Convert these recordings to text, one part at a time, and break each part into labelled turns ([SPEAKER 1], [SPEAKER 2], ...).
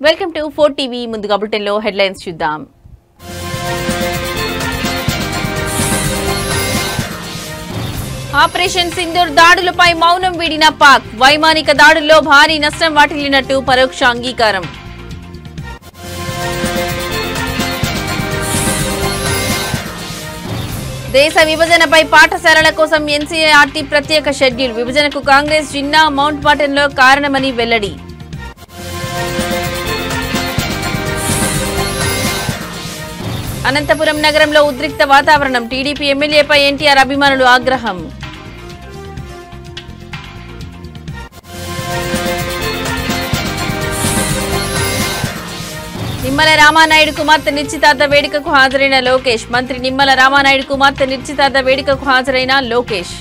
[SPEAKER 1] Welcome to 4 TV. ముందుగా బులెటిన్లో headlines చూద్దాం. ఆపరేషన్ సింధూర్ దాడులపై మౌనం వీడిన పాక్. వైమానిక దాడుల్లో భారీ నష్టం వాటిల్లినట్టు పరోక్ష అంగీకారం. దేశ విభజనపై పాఠశాలల కోసం ఎన్సీఆర్టీ ప్రత్యేక షెడ్యూల్. విభజనకు కాంగ్రెస్ జిన్నా మౌంట్ బాటన్లో కారణమని వెల్లడి. అనంతపురం నగరంలో ఉద్రిక్త వాతావరణం. టీడీపీ ఎమ్మెల్యేపై ఎన్టీఆర్ అభిమానులు ఆగ్రహం. నిమ్మల రామానాయుడు కుమార్తె నిశ్చితార్థ వేడుకకు హాజరైన లోకేష్. మంత్రి నిమ్మల రామానాయుడు కుమార్తె నిశ్చితార్థ వేడుకకు హాజరైన లోకేష్.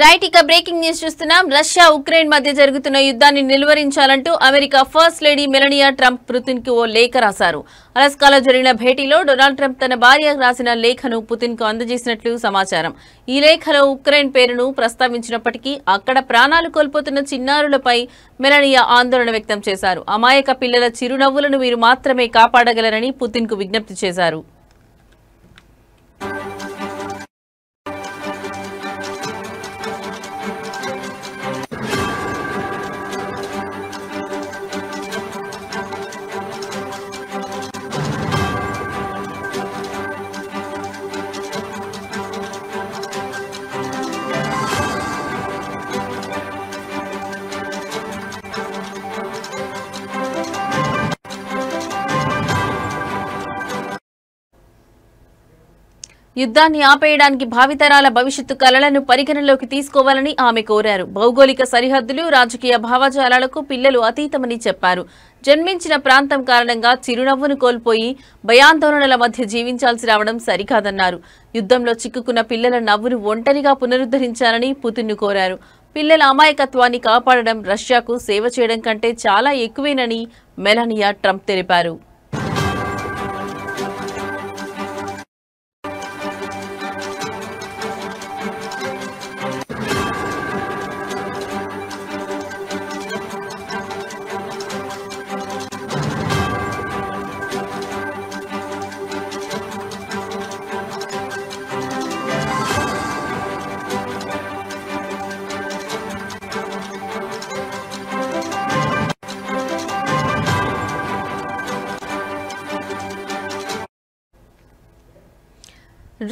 [SPEAKER 1] రైట్, ఇక బ్రేకింగ్ న్యూస్ చూస్తున్నాం. రష్యా ఉక్రెయిన్ మధ్య జరుగుతున్న యుద్ధాన్ని నిలువరించాలంటూ America first lady Melania Trump Putin కు ఓ లేఖ రాశారు. అలాస్కాలో జరిగిన భేటీలో డొనాల్డ్ ట్రంప్ తన భార్య రాసిన లేఖను పుతిన్ కు అందజేసినట్లు సమాచారం. ఈ లేఖలో ఉక్రెయిన్ పేరును ప్రస్తావించినప్పటికీ అక్కడ ప్రాణాలు కోల్పోతున్న చిన్నారులపై మెలనియా ఆందోళన వ్యక్తం చేశారు. అమాయక పిల్లల చిరునవ్వులను మీరు మాత్రమే కాపాడగలరని పుతిన్ కు విజ్ఞప్తి చేశారు. యుద్ధాన్ని ఆపేయడానికి భావితరాల భవిష్యత్తు కలలను పరిగణలోకి తీసుకోవాలని ఆమె కోరారు. భౌగోళిక సరిహద్దులు, రాజకీయ భావజాలాలకు పిల్లలు అతీతమని చెప్పారు. జన్మించిన ప్రాంతం కారణంగా చిరునవ్వును కోల్పోయి భయాందోళనల మధ్య జీవించాల్సి రావడం సరికాదన్నారు. యుద్ధంలో చిక్కుకున్న పిల్లల నవ్వును ఒంటరిగా పునరుద్ధరించాలని పుతిన్ను కోరారు. పిల్లల అమాయకత్వాన్ని కాపాడడం రష్యాకు సేవ చేయడం కంటే చాలా ఎక్కువేనని మెలానియా ట్రంప్ తెలిపారు.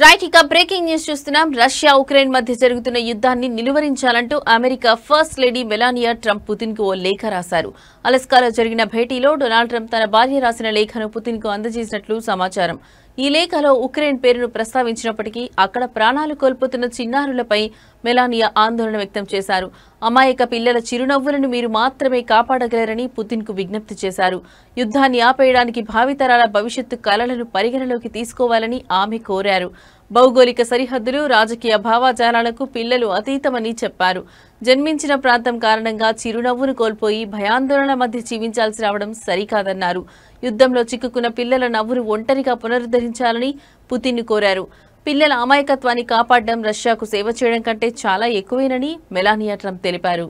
[SPEAKER 1] రైట్, ఇక బ్రేకింగ్ న్యూస్ చూస్తున్నాం. రష్యా ఉక్రెయిన్ మధ్య జరుగుతున్న యుద్ధాన్ని నిలువరించాలంటూ America first lady Melania Trump Putin కు ఓ లేఖ రాశారు. అలాస్కాలో జరిగిన భేటీలో డొనాల్డ్ ట్రంప్ తన భార్య రాసిన లేఖను పుతిన్ కు అందజేసినట్లు సమాచారం. ఈ లేఖలో ఉక్రెయిన్ పేరును ప్రస్తావించినప్పటికీ అక్కడ ప్రాణాలు కోల్పోతున్న చిన్నారులపై మెలానియా ఆందోళన వ్యక్తం చేశారు. అమాయక పిల్లల చిరునవ్వులను మీరు మాత్రమే కాపాడగలరని పుతిన్ కు విజ్ఞప్తి చేశారు. యుద్ధాన్ని ఆపేయడానికి భావితరాల భవిష్యత్తు కలలను పరిగణలోకి తీసుకోవాలని ఆమె కోరారు. భౌగోళిక సరిహద్దులు, రాజకీయ భావజాలాలకు పిల్లలు అతీతమని చెప్పారు. జన్మించిన ప్రాంతం కారణంగా చిరునవ్వును కోల్పోయి భయాందోళన మధ్య జీవించాల్సి రావడం సరికాదన్నారు. యుద్ధంలో చిక్కుకున్న పిల్లల నవ్వును ఒంటరిగా పునరుద్ధరించాలని పుతిన్ కోరారు. పిల్లల అమాయకత్వాన్ని కాపాడడం రష్యాకు సేవ చేయడం కంటే చాలా ఎక్కువేనని మెలానియా ట్రంప్ తెలిపారు.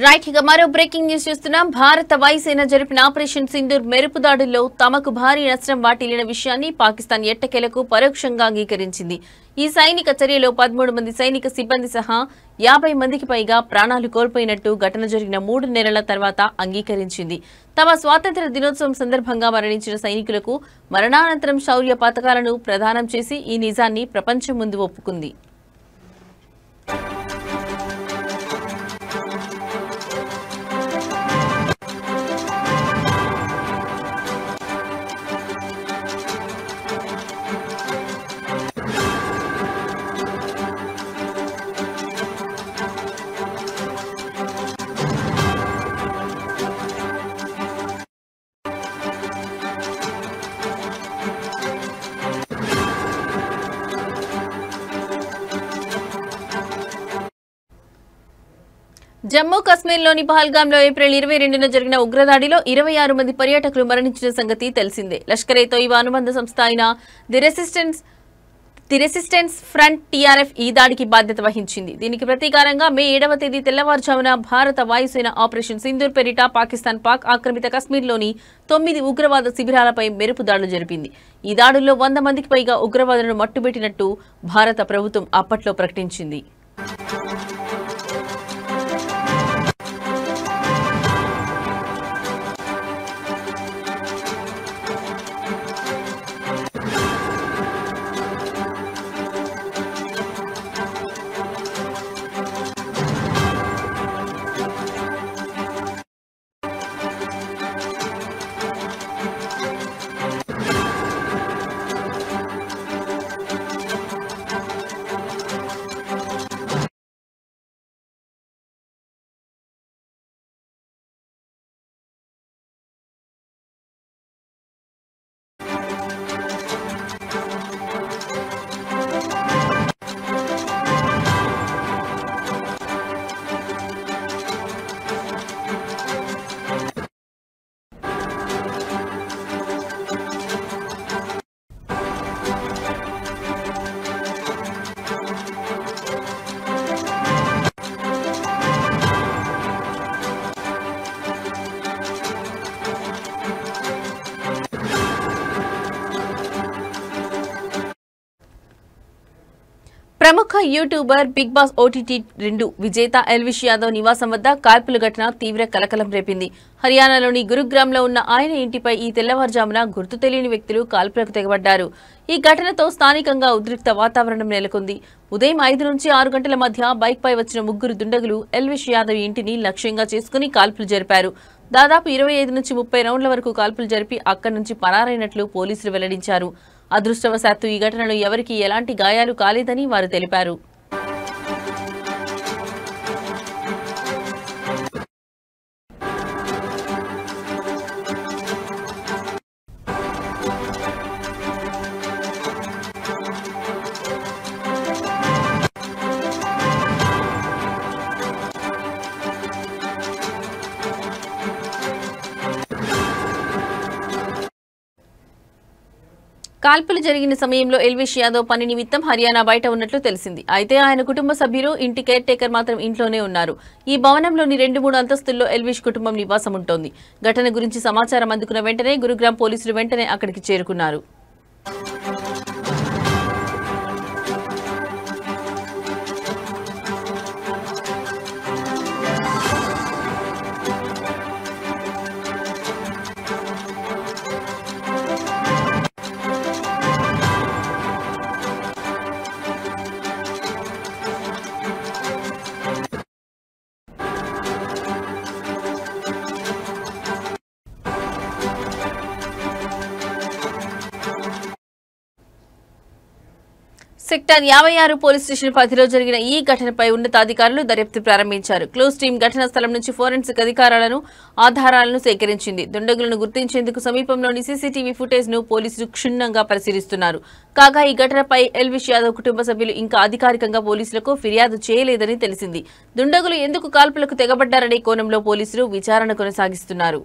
[SPEAKER 1] రైట్ ఇక మరో బ్రేకింగ్ న్యూస్ చూస్తున్నాం. భారత వాయుసేన జరిపిన ఆపరేషన్ సింధూర్ మెరుపు దాడుల్లో తమకు భారీ నష్టం వాటిల్లిన విషయాన్ని పాకిస్తాన్ ఎట్టకేలకు పరోక్షంగా అంగీకరించింది. ఈ సైనిక చర్యలో 13 మంది సైనిక సిబ్బంది సహా 50 మందికి పైగా ప్రాణాలు కోల్పోయినట్టు ఘటన జరిగిన 3 నెలల తర్వాత అంగీకరించింది. తమ స్వాతంత్ర్య దినోత్సవం సందర్భంగా మరణించిన సైనికులకు మరణానంతరం శౌర్య పతకాలను ప్రదానం చేసి ఈ నిజాన్ని ప్రపంచం ముందు ఒప్పుకుంది. జమ్మూ కశ్మీర్లోని పహల్గాంలో ఏప్రిల్ 22న జరిగిన ఉగ్రదాడిలో 26 మంది పర్యాటకులు మరణించిన సంగతి తెలిసిందే. లష్కరే తోయిబా అనుబంధ సంస్థ అయిన ది రెసిస్టెన్స్ ఫ్రంట్ టీఆర్ఎఫ్ ఈ దాడికి బాధ్యత వహించింది. దీనికి ప్రతీకారంగా మే 7వ తేదీ తెల్లవారుజామున భారత వాయుసేన ఆపరేషన్ సింధూర్ పేరిట పాక్ ఆక్రమిత కశ్మీర్లోని 9 ఉగ్రవాద శిబిరాలపై మెరుపు దాడులు జరిపింది. ఈ దాడుల్లో 100 మందికి పైగా ఉగ్రవాదులను మట్టుబెట్టినట్టు భారత ప్రభుత్వం అప్పట్లో ప్రకటించింది. ప్రముఖ యూట్యూబర్ బిగ్ బాస్ ఓటీటీ 2 విజేత ఎల్విష్ యాదవ్ నివాసం వద్ద కాల్పుల ఘటన తీవ్ర కలకలం రేపింది. హర్యానాలోని గురుగ్రామ్లో ఉన్న ఆయన ఇంటిపై ఈ తెల్లవారుజామున గుర్తు తెలియని వ్యక్తులు కాల్పులకు తెగబడ్డారు. ఈ ఘటనతో స్థానికంగా ఉద్రిక్త వాతావరణం నెలకొంది. ఉదయం 5 నుంచి 6 గంటల మధ్య బైక్పై వచ్చిన 3 దుండగులు ఎల్విష్ యాదవ్ ఇంటిని లక్ష్యంగా చేసుకుని కాల్పులు జరిపారు. దాదాపు 25 నుంచి 30 రౌండ్ల వరకు కాల్పులు జరిపి అక్కడి నుంచి పరారైనట్లు పోలీసులు వెల్లడించారు. అదృష్టవశాత్తు ఈ ఘటనలో ఎవరికీ ఎలాంటి గాయాలు కాలేదని వారు తెలిపారు. కాల్పులు జరిగిన సమయంలో ఎల్విష్ యాదవ్ పని నిమిత్తం హర్యానా బయట ఉన్నట్లు తెలిసింది. అయితే ఆయన కుటుంబ సభ్యులు ఇంటి కేర్ టేకర్ మాత్రం ఇంట్లోనే ఉన్నారు. ఈ భవనంలోని 2-3 అంతస్తుల్లో ఎల్విష్ కుటుంబం నివాసం ఉంటోంది. ఘటన గురించి సమాచారం అందుకున్న వెంటనే గురుగ్రామ్ పోలీసులు వెంటనే అక్కడికి చేరుకున్నారు. సెక్టార్ 56 పోలీస్ స్టేషన్ పరిధిలో జరిగిన ఈ ఘటనపై ఉన్నతాధికారులు దర్యాప్తు ప్రారంభించారు. క్లోజ్ టీం ఘటనా స్థలం నుంచి ఫోరెన్సిక్ ఆధారాలను సేకరించింది. దుండగులను గుర్తించేందుకు సమీపంలోని సీసీటీవీ ఫుటేజ్ ను పోలీసులు క్షుణ్ణంగా పరిశీలిస్తున్నారు. కాగా ఈ ఘటనపై ఎల్విష్ యాదవ్ కుటుంబ సభ్యులు ఇంకా అధికారికంగా పోలీసులకు ఫిర్యాదు చేయలేదని తెలిసింది. దుండగులు ఎందుకు కాల్పులకు తెగబడ్డారనే కోణంలో పోలీసులు విచారణ కొనసాగిస్తున్నారు.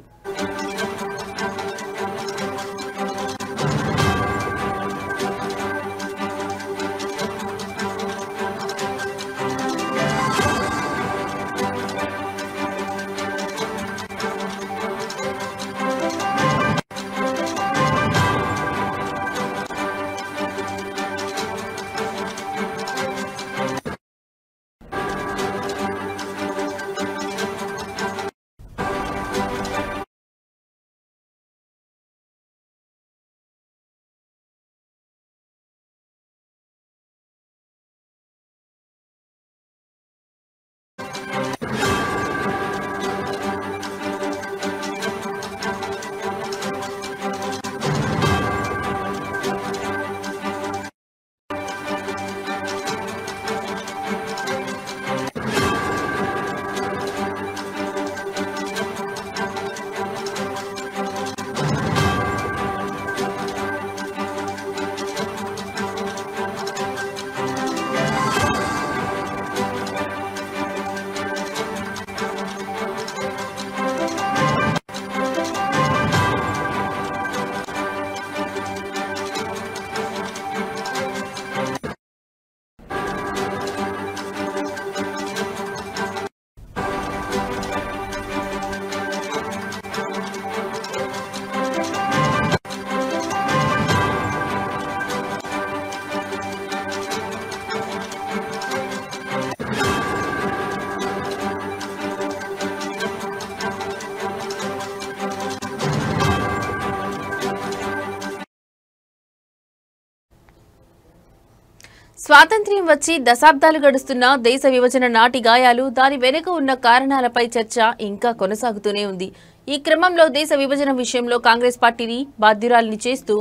[SPEAKER 1] స్వాతంత్ర్యం వచ్చి దశాబ్దాలు గడుస్తున్న దేశ విభజన నాటి గాయాలు, దాని వెనుక ఉన్న కారణాలపై చర్చ ఇంకా కొనసాగుతూనే ఉంది. ఈ క్రమంలో దేశ విభజన విషయంలో కాంగ్రెస్ పార్టీని బాధ్యురాలిని చేస్తూ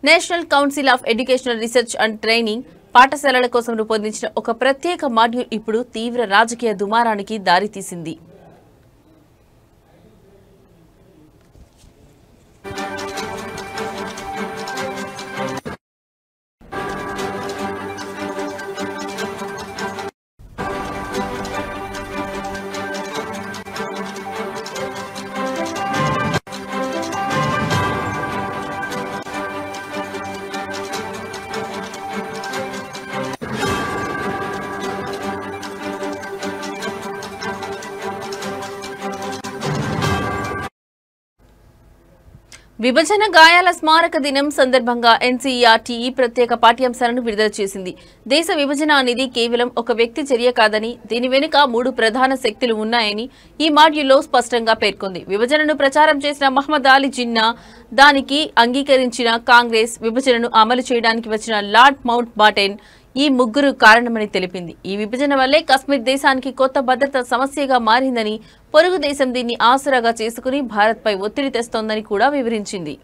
[SPEAKER 1] national council of educational research and training పాఠశాలల కోసం రూపొందించిన ఒక ప్రత్యేక మాడ్యూల్ ఇప్పుడు తీవ్ర రాజకీయ దుమారానికి దారితీసింది. విభజన గాయాల స్మారక దినం సందర్భంగా ఎన్సీఈఆర్టీ ఈ ప్రత్యేక పాఠ్యాంశాలను విడుదల చేసింది. దేశ విభజన అనేది కేవలం ఒక వ్యక్తి చర్య కాదని, దీని వెనుక 3 ప్రధాన శక్తులు ఉన్నాయని ఈ మాడ్యూల్లో స్పష్టంగా పేర్కొంది. విభజనను ప్రచారం చేసిన మహ్మద్ అలీ జిన్నా, దానికి అంగీకరించిన కాంగ్రెస్, విభజనను అమలు చేయడానికి వచ్చిన లార్డ్ మౌంట్ బాటెన్ ఈ ముగ్గురు కారణమని తెలిపింది. ఈ విభజన వల్లే కశ్మీర్ దేశానికి కొత్త భద్రతా సమస్యగా మారిందని, పొరుగు దేశం దీన్ని ఆసరాగా చేసుకుని భారత్పై ఒత్తిడి తెస్తోందని కూడా వివరించింది.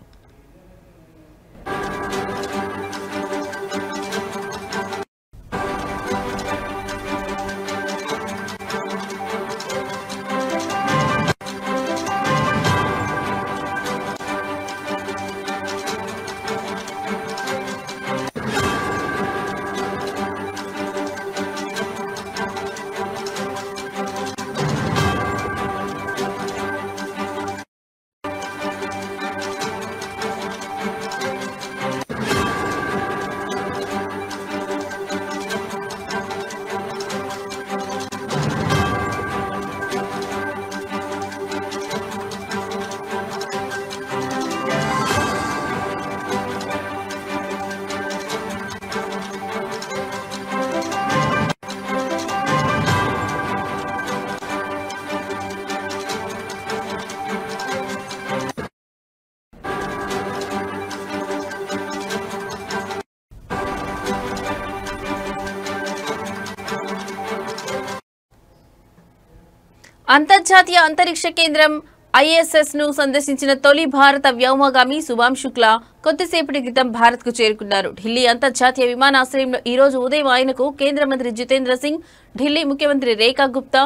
[SPEAKER 1] అంతర్జాతీయ అంతరిక్ష కేంద్రం ఐఎస్ఎస్ ను సందర్శించిన తొలి భారత వ్యోమగామి శుభాం శుక్లా కొద్దిసేపటి క్రితం భారత్ కు చేరుకున్నారు. ఢిల్లీ అంతర్జాతీయ విమానాశ్రయంలో ఈ రోజు ఉదయం ఆయనకు కేంద్ర మంత్రి జితేంద్ర సింగ్, ఢిల్లీ ముఖ్యమంత్రి రేఖా గుప్తా,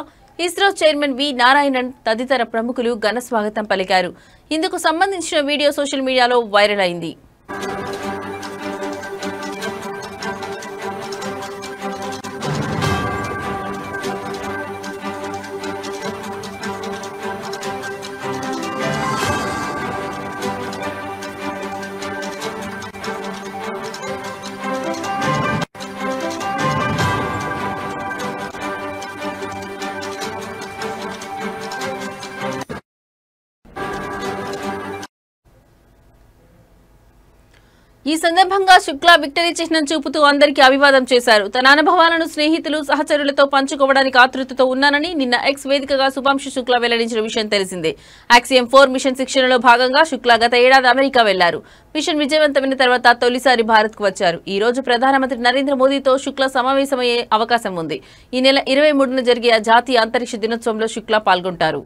[SPEAKER 1] ఇస్రో చైర్మన్ వి నారాయణన్ తదితర ప్రముఖులు ఘన స్వాగతం పలికారు. ఇందుకు సంబంధించిన వీడియో సోషల్ మీడియాలో వైరల్ అయింది. ఈ సందర్భంగా శుక్లా విక్టరీ చిహ్నం చూపుతూ అందరికీ అభివాదం చేశారు. తన అనుభవాలను స్నేహితులు, సహచరులతో పంచుకోవడానికి ఆతృతతో ఉన్నానని నిన్న ఎక్స్ వేదికగా శుభాంశు శుక్లా వెల్లడించిన విషయం తెలిసిందే. యాక్సియం 4 మిషన్ శిక్షణలో భాగంగా శుక్లా గత ఏడాది అమెరికా వెళ్లారు. మిషన్ విజయవంతమైన తర్వాత తొలిసారి భారత్ కు వచ్చారు. ఈ రోజు ప్రధానమంత్రి నరేంద్ర మోదీతో శుక్లా సమావేశమయ్యే అవకాశం ఉంది. ఈ నెల 23న జరిగే జాతీయ అంతరిక్ష దినోత్సవంలో శుక్లా పాల్గొంటారు.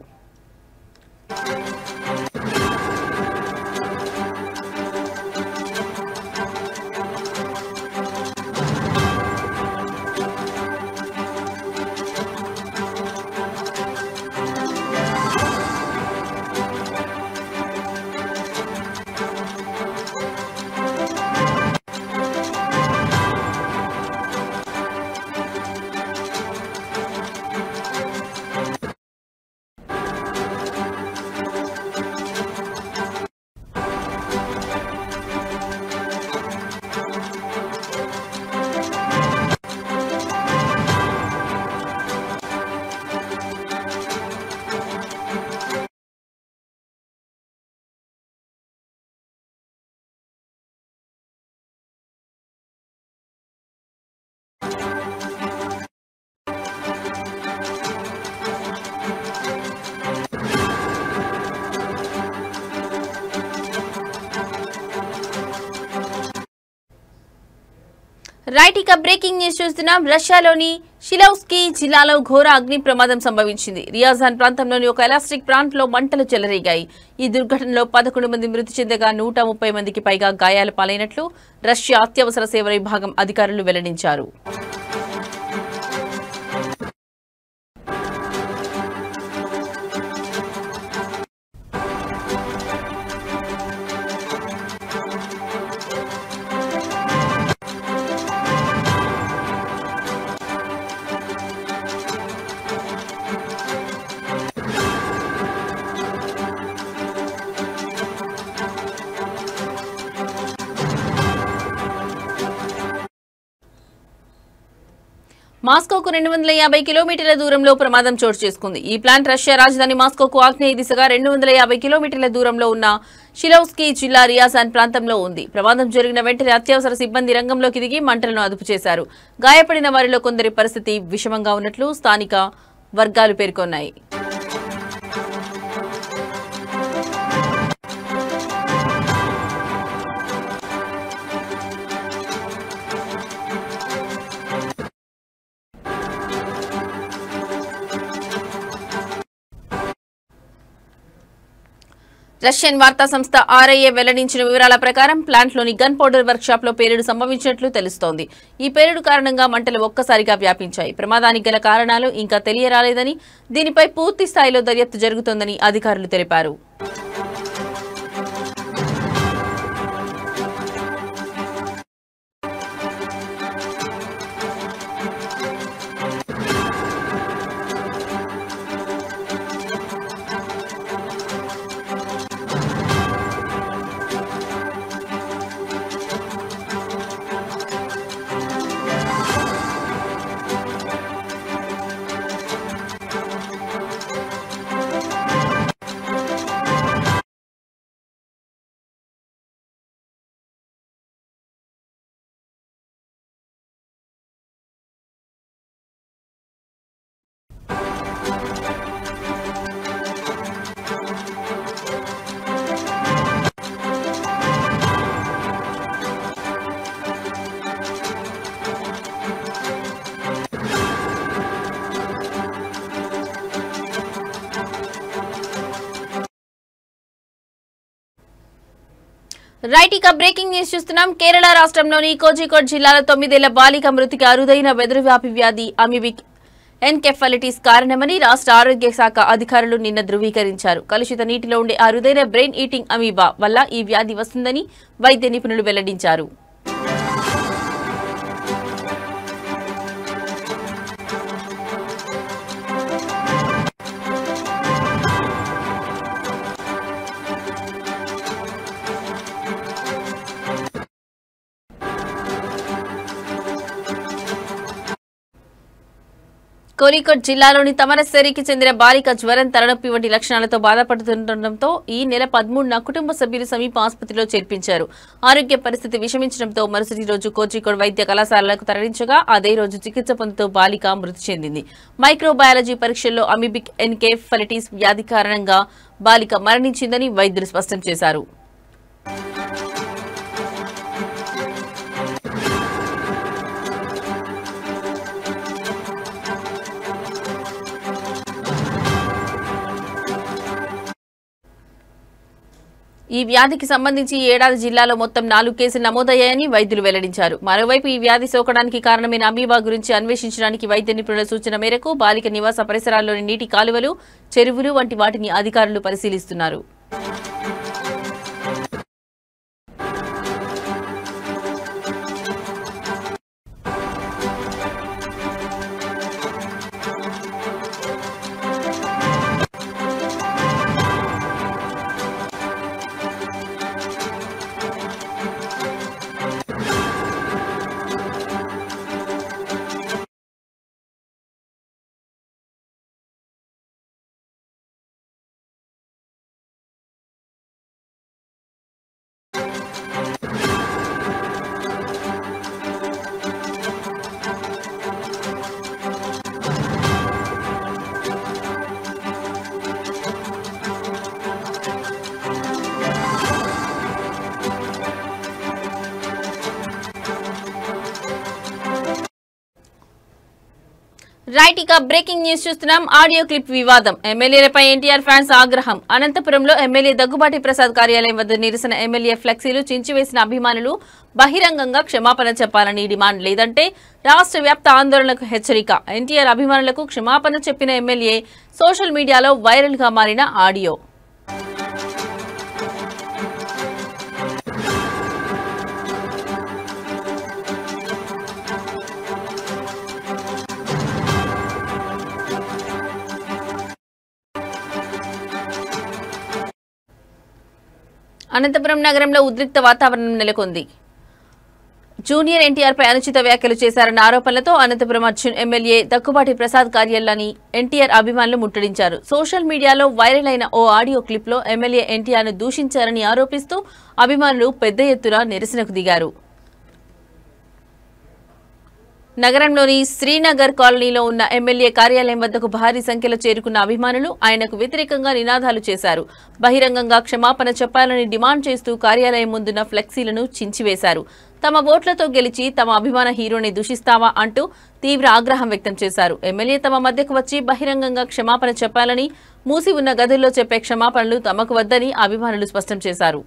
[SPEAKER 1] రైట్ ఇక బ్రేకింగ్ న్యూస్ చూస్తున్నాం. రష్యాలోని షిలౌస్కీ జిల్లాలో ఘోర అగ్ని ప్రమాదం సంభవించింది. రియాజాన్ ప్రాంతంలోని ఒక ఎలాస్టిక్ ప్లాంట్ లో మంటలు చెలరేగాయి. ఈ దుర్ఘటనలో 11 మంది మృతి చెందగా 130 మందికి పైగా గాయాల పాలైనట్లు రష్యా అత్యవసర సేవల విభాగం అధికారులు వెల్లడించారు. మాస్కోకు 250 కిలోమీటర్ల దూరంలో ప్రమాదం చోటు చేసుకుంది. ఈ ప్లాంట్ రష్యా రాజధాని మాస్కోకు ఆగ్నేయ దిశగా 250 కిలోమీటర్ల దూరంలో ఉన్న షిలౌస్కీ జిల్లా రియాజాన్ ప్రాంతంలో ఉంది. ప్రమాదం జరిగిన వెంటనే అత్యవసర సిబ్బంది రంగంలోకి దిగి మంటలను అదుపు చేశారు. గాయపడిన వారిలో కొందరి పరిస్థితి విషమంగా ఉన్నట్లు స్థానిక వర్గాలు పేర్కొన్నాయి. రష్యన్ వార్తా సంస్థ ఆర్ఐఏ వెల్లడించిన వివరాల ప్రకారం ప్లాంట్లోని గన్ పౌడర్ వర్క్ షాప్ లో పేలుడు సంభవించినట్లు తెలుస్తోంది. ఈ పేలుడు కారణంగా మంటలు ఒక్కసారిగా వ్యాపించాయి. ప్రమాదానికి గల కారణాలు ఇంకా తెలియరాలేదని, దీనిపై పూర్తి స్థాయిలో దర్యాప్తు జరుగుతోందని అధికారులు తెలిపారు. రైట్ ఇక బ్రేకింగ్ న్యూస్ చూస్తున్నాం. కేరళ రాష్ట్రంలోని కోజికోడ్ జిల్లాలో 9 ఏళ్ల బాలిక మృతికి అరుదైన వెదురువ్యాపి వ్యాధి అమీబిక్ ఎన్కెఫలైటిస్ కారణమని రాష్ట్ర ఆరోగ్య శాఖ అధికారులు నిన్న ధృవీకరించారు. కలుషిత నీటిలో ఉండే అరుదైన బ్రెయిన్ ఈటింగ్ అమీబా వల్ల ఈ వ్యాధి వస్తుందని వైద్య నిపుణులు వెల్లడించారు. కోరికోట్ జిల్లాలోని తమరస్సేరికి చెందిన బాలిక జ్వరం, తలనొప్పి వంటి లక్షణాలతో బాధపడుతుండటంతో ఈ నెల 13న కుటుంబ సభ్యులు సమీప ఆసుపత్రిలో చేర్పించారు. ఆరోగ్య పరిస్థితి విషమించడంతో మరుసటి రోజు కోజికోడ్ వైద్య కళాశాలలకు తరలించగా అదే రోజు చికిత్స పొందుతూ బాలిక మృతి చెందింది. మైక్రోబయాలజీ పరీక్షల్లో అమీబిక్ ఎన్కెఫలైటిస్ వ్యాధి కారణంగా బాలిక మరణించిందని వైద్యులు స్పష్టం చేశారు. ఈ వ్యాధికి సంబంధించి ఈ ఏడాది జిల్లాలో మొత్తం 4 కేసులు నమోదయ్యాయని వైద్యులు వెల్లడించారు. మరోవైపు ఈ వ్యాధి సోకడానికి కారణమైన అమీబా గురించి అన్వేషించడానికి వైద్య నిపుణుల సూచన మేరకు బాలిక నివాస పరిసరాల్లోని నీటి కాలువలు, చెరువులు వంటి వాటిని అధికారులు పరిశీలిస్తున్నారు. రైట్ ఇక బ్రేకింగ్ న్యూస్ చూస్తున్నాం. ఆడియో క్లిప్ వివాదం. ఎమ్మెల్యేలపై ఎన్టీఆర్ ఫ్యాన్స్ ఆగ్రహం. అనంతపురంలో ఎమ్మెల్యే దగ్గుబాటి ప్రసాద్ కార్యాలయం వద్ద నిరసన. ఎమ్మెల్యే ఫ్లెక్సీలు చించివేసిన అభిమానులు బహిరంగంగా క్షమాపణ చెప్పాలని డిమాండ్, లేదంటే రాష్ట్ర వ్యాప్త ఆందోళనకు హెచ్చరిక. ఎన్టీఆర్ అభిమానులకు క్షమాపణ చెప్పిన ఎమ్మెల్యే. సోషల్ మీడియాలో వైరల్ గా మారిన ఆడియో. అనంతపురం నగరంలో ఉద్రిక్త వాతావరణం నెలకొంది. జూనియర్ ఎన్టీఆర్ పై అనుచిత వ్యాఖ్యలు చేశారన్న ఆరోపణలతో అనంతపురం అర్జున్ ఎమ్మెల్యే దగ్గుబాటి ప్రసాద్ కార్యాలయాన్ని ఎన్టీఆర్ అభిమానులు ముట్టడించారు. సోషల్ మీడియాలో వైరల్ అయిన ఓ ఆడియో క్లిప్ లో ఎమ్మెల్యే ఎన్టీఆర్ ను దూషించారని ఆరోపిస్తూ అభిమానులు పెద్ద ఎత్తున నిరసనకు దిగారు. నగరంలోని శ్రీనగర్ కాలనీలో ఉన్న ఎమ్మెల్యే కార్యాలయం వద్దకు భారీ సంఖ్యలో చేరుకున్న అభిమానులు ఆయనకు వ్యతిరేకంగా నినాదాలు చేశారు. బహిరంగంగా క్షమాపణ చెప్పాలని డిమాండ్ చేస్తూ కార్యాలయం ముందున్న ఫ్లెక్సీలను చించివేశారు. తమ ఓట్లతో గెలిచి తమ అభిమాన హీరోని దూషిస్తావా అంటూ తీవ్ర ఆగ్రహం వ్యక్తం చేశారు. ఎమ్మెల్యే తమ మధ్యకు వచ్చి బహిరంగంగా క్షమాపణ చెప్పాలని, మూసి ఉన్న గదుల్లో చెప్పే క్షమాపణలు తమకు వద్దని అభిమానులు స్పష్టం చేశారు.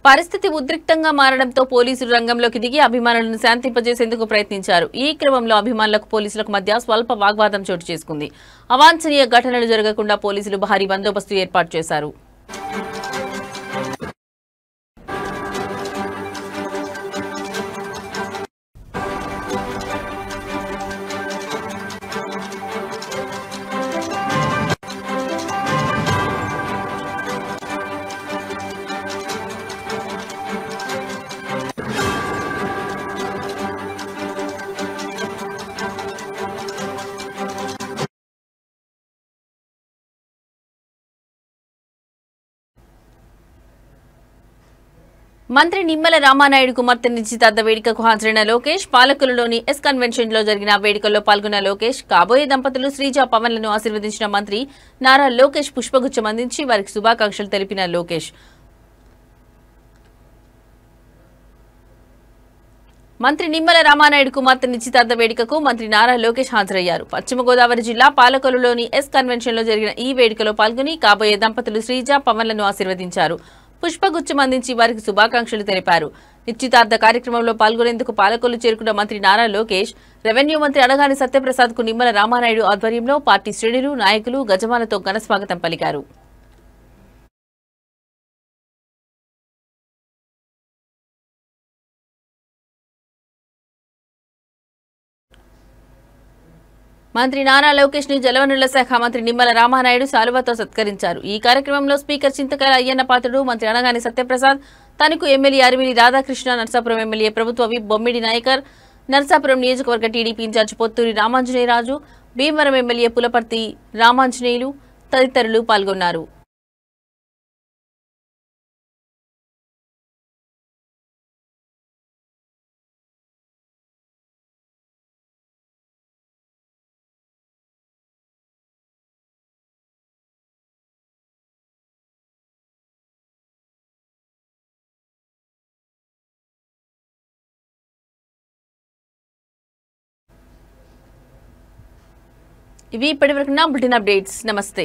[SPEAKER 1] పరిస్థితి ఉద్రిక్తంగా మారడంతో పోలీసులు రంగంలోకి దిగి అభిమానులను శాంతింపజేసేందుకు ప్రయత్నించారు. ఈ క్రమంలో అభిమానులకు పోలీసులకు మధ్య స్వల్ప వాగ్వాదం చోటు చేసుకుంది. అవాంఛనీయ ఘటనలు జరగకుండా పోలీసులు భారీ బందోబస్తు ఏర్పాటు చేశారు. మంత్రి నిమ్మల రామానాయుడు కుమార్తె నిశ్చితార్థ వేడుకకు హాజరైన లోకేష్, పాలకులలోని ఎస్ కన్వెన్షన్ లో జరిగిన వేడుకల్లో పాల్గొన్న లోకేష్, కాబోయే దంపతులు శ్రీజ పవన్లను ఆశీర్వదించిన మంత్రి నారా లోకేష్ పుష్పగుచ్చం అందించి వారికి శుభాకాంక్షలు తెలిపిన లోకేష్. మంత్రి నిమ్మల రామానాయుడు కుమార్తె నిశ్చితార్థ వేడుకకు మంత్రి నారా లోకేష్ హాజరయ్యారు. పశ్చిమ గోదావరి జిల్లా పాలకొల్లులోని ఎస్ కన్వెన్షన్ లో జరిగిన ఈ వేడుకలో పాల్గొని కాబోయే దంపతులు శ్రీజ పవన్లను ఆశీర్వదించారు. పుష్పగుచ్చం అందించి వారికి శుభాకాంక్షలు తెలిపారు. నిశ్చితార్థ కార్యక్రమంలో పాల్గొనేందుకు పాలకొల్లు చేరుకున్న మంత్రి నారా లోకేష్, రెవెన్యూ మంత్రి అడగాని సత్యప్రసాద్ కు నిమ్మల రామానాయుడు ఆధ్వర్యంలో పార్టీ శ్రేణులు, నాయకులు గజమాలతో ఘనస్వాగతం పలికారు. మంత్రి నారా లోకేష్ ని జలవనరుల శాఖ మంత్రి నిమ్మల రామానాయుడు శాలువాతో సత్కరించారు. ఈ కార్యక్రమంలో స్పీకర్ చింతకాయల అయ్యన్న పాత్రుడు, మంత్రి అనగాని సత్యప్రసాద్, తణుకు ఎమ్మెల్యే అరిమిలి రాధాకృష్ణ, నర్సాపురం ఎమ్మెల్యే ప్రభుత్వ విప్ బొమ్మిడి నాయకర్, నర్సాపురం నియోజకవర్గ TDP incharge Potturi Ramanjaneyaraju, Bhimavaram MLA Pulaparthi Ramanjaneyulu తదితరులు పాల్గొన్నారు. ఇవి ఇప్పటివరకు నా బులెటిన్ అప్డేట్స్. నమస్తే.